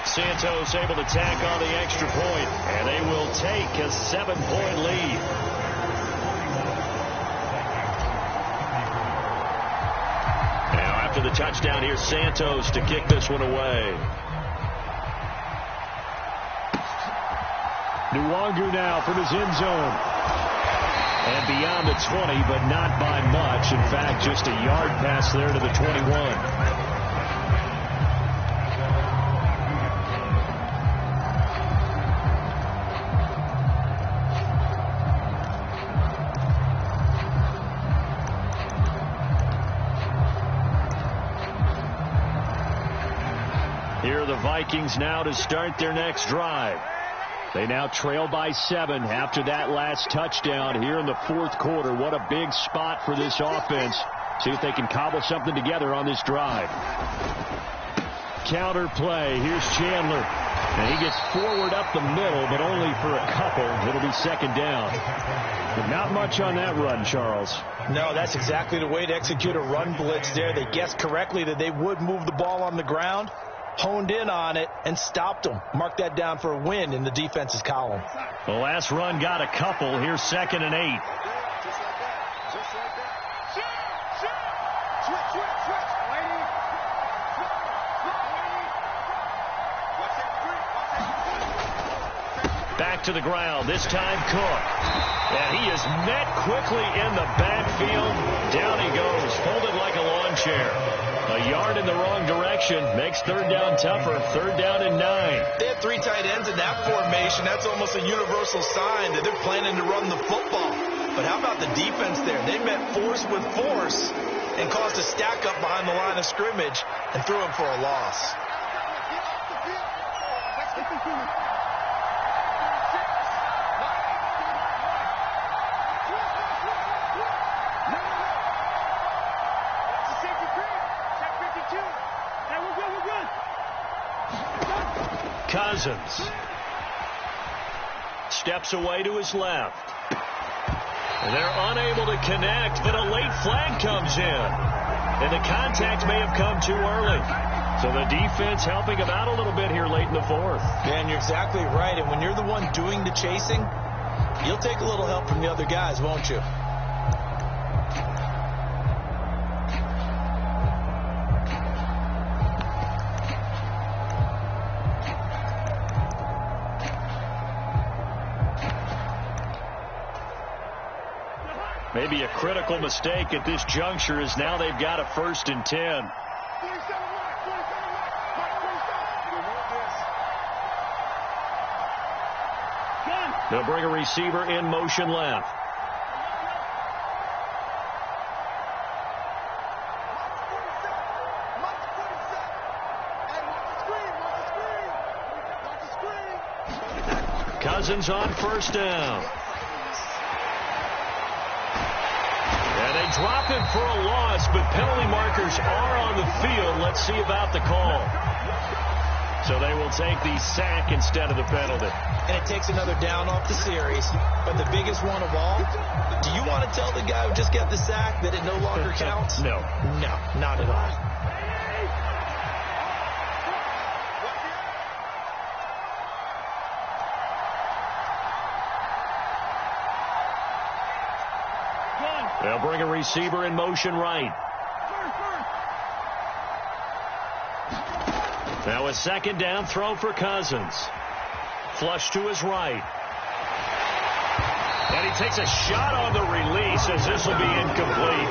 Santos able to tack on the extra point, and they will take a 7-point lead. After the touchdown, here's Santos to kick this one away. Nwangu now from his end zone. And beyond the 20, but not by much. In fact, just a yard pass there to the 21. Here are the Vikings now to start their next drive. They now trail by 7 after that last touchdown here in the 4th quarter. What a big spot for this offense. See if they can cobble something together on this drive. Counter play. Here's Chandler. And he gets forward up the middle, but only for a couple. It'll be 2nd down. But not much on that run, Charles. No, that's exactly the way to execute a run blitz there. They guessed correctly that they would move the ball on the ground, honed in on it, and stopped them. Mark that down for a win in the defense's column. The last run got a couple. Here's 2nd and 8. Back to the ground. This time Cook. And he is met quickly in the backfield. Down he goes, folded like a lawn chair. A yard in the wrong direction makes 3rd down tougher. 3rd down and 9. They had 3 tight ends in that formation. That's almost a universal sign that they're planning to run the football. But how about the defense there? They met force with force and caused a stack up behind the line of scrimmage and threw him for a loss. Cousins steps away to his left. And they're unable to connect, but a late flag comes in. And the contact may have come too early. So the defense helping him out a little bit here late in the 4th. Man, you're exactly right. And when you're the one doing the chasing, you'll take a little help from the other guys, won't you? Maybe a critical mistake at this juncture is now they've got a 1st and 10. They'll bring a receiver in motion left. Cousins on 1st down. And they They'll drop him for a loss, but penalty markers are on the field. Let's see about the call. So they will take the sack instead of the penalty. And it takes another down off the series. But the biggest one of all, do you want to tell the guy who just got the sack that it no longer counts? No. No, not at all. They'll bring a receiver in motion right. Now a second down throw for Cousins. Flush to his right. And he takes a shot on the release as this will be incomplete.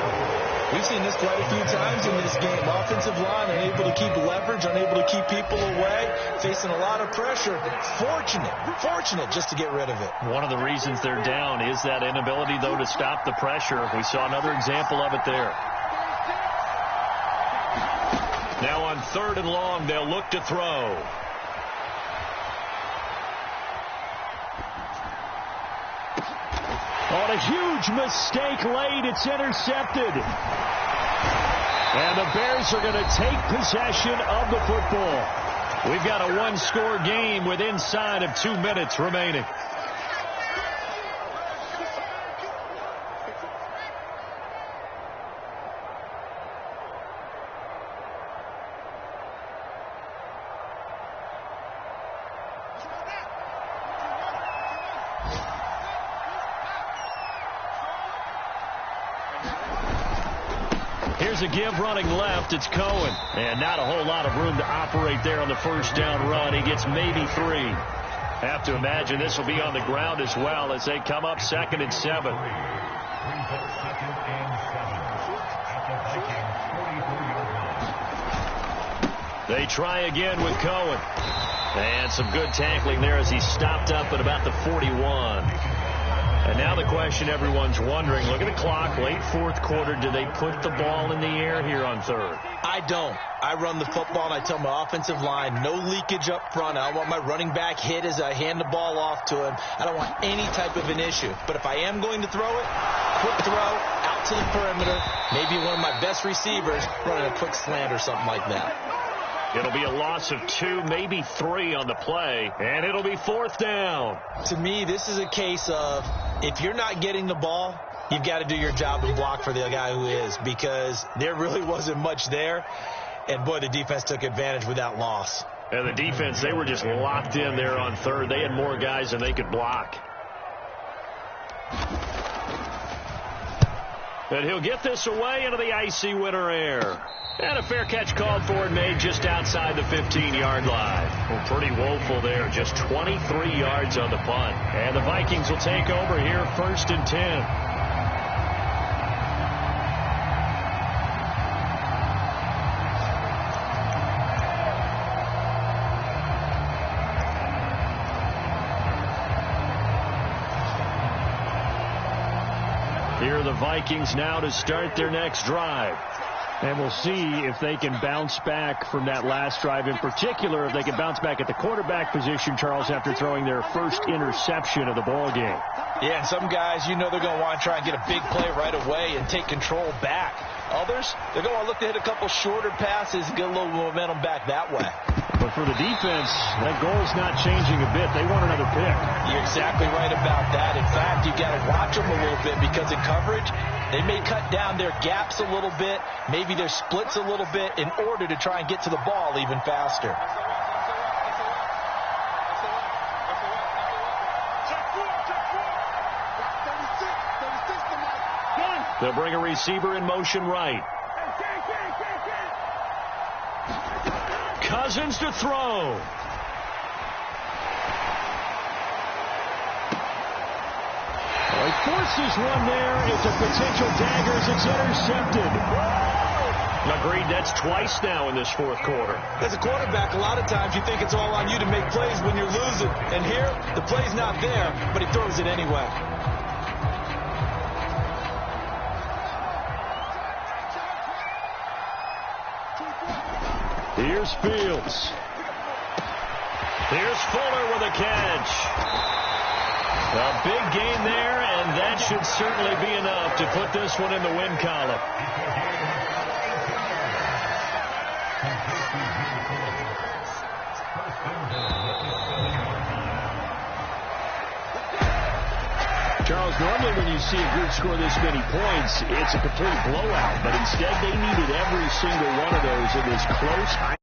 We've seen this quite a few times in this game. Offensive line unable to keep leverage, unable to keep people away, facing a lot of pressure. Fortunate just to get rid of it. One of the reasons they're down is that inability, though, to stop the pressure. We saw another example of it there. Now on 3rd and long, they'll look to throw. On a huge mistake late, it's intercepted. And the Bears are going to take possession of the football. We've got a one-score game with inside of 2 minutes remaining. Here's a give running left. It's Cohen. And not a whole lot of room to operate there on the first down run. He gets maybe 3. Have to imagine this will be on the ground as well as they come up 2nd and 7. They try again with Cohen. And some good tackling there as he stopped up at about the 41. And now the question everyone's wondering, look at the clock, late 4th quarter, do they put the ball in the air here on 3rd? I don't. I run the football, and I tell my offensive line, no leakage up front. I don't want my running back hit as I hand the ball off to him. I don't want any type of an issue. But if I am going to throw it, quick throw, out to the perimeter, maybe one of my best receivers running a quick slant or something like that. It'll be a loss of 2, maybe 3 on the play, and it'll be 4th down. To me, this is a case of if you're not getting the ball, you've got to do your job and block for the guy who is, because there really wasn't much there. And, boy, the defense took advantage with that loss. And the defense, they were just locked in there on 3rd. They had more guys than they could block. And he'll get this away into the icy winter air. And a fair catch called for and made just outside the 15-yard line. Well, pretty woeful there. Just 23 yards on the punt. And the Vikings will take over here 1st and 10. Here are the Vikings now to start their next drive. And we'll see if they can bounce back from that last drive. In particular, if they can bounce back at the quarterback position, Charles, after throwing their first interception of the ball game. Yeah, and some guys, you know they're going to want to try and get a big play right away and take control back. Others, they're going to look to hit a couple shorter passes and get a little momentum back that way. But for the defense, that goal's not changing a bit. They want another pick. You're exactly right about that. In fact, you've got to watch them a little bit because in coverage, they may cut down their gaps a little bit, maybe their splits a little bit in order to try and get to the ball even faster. They'll bring a receiver in motion right. Cousins to throw. Well, he forces one there. It's a potential dagger as it's intercepted. Agreed, that's twice now in this 4th quarter. As a quarterback, a lot of times you think it's all on you to make plays when you're losing. And here, the play's not there, but he throws it anyway. Here's Fields. Here's Fuller with a catch. A big gain there, and that should certainly be enough to put this one in the win column. Charles, normally when you see a group score this many points, it's a complete blowout, but instead they needed every single one of those. It was close.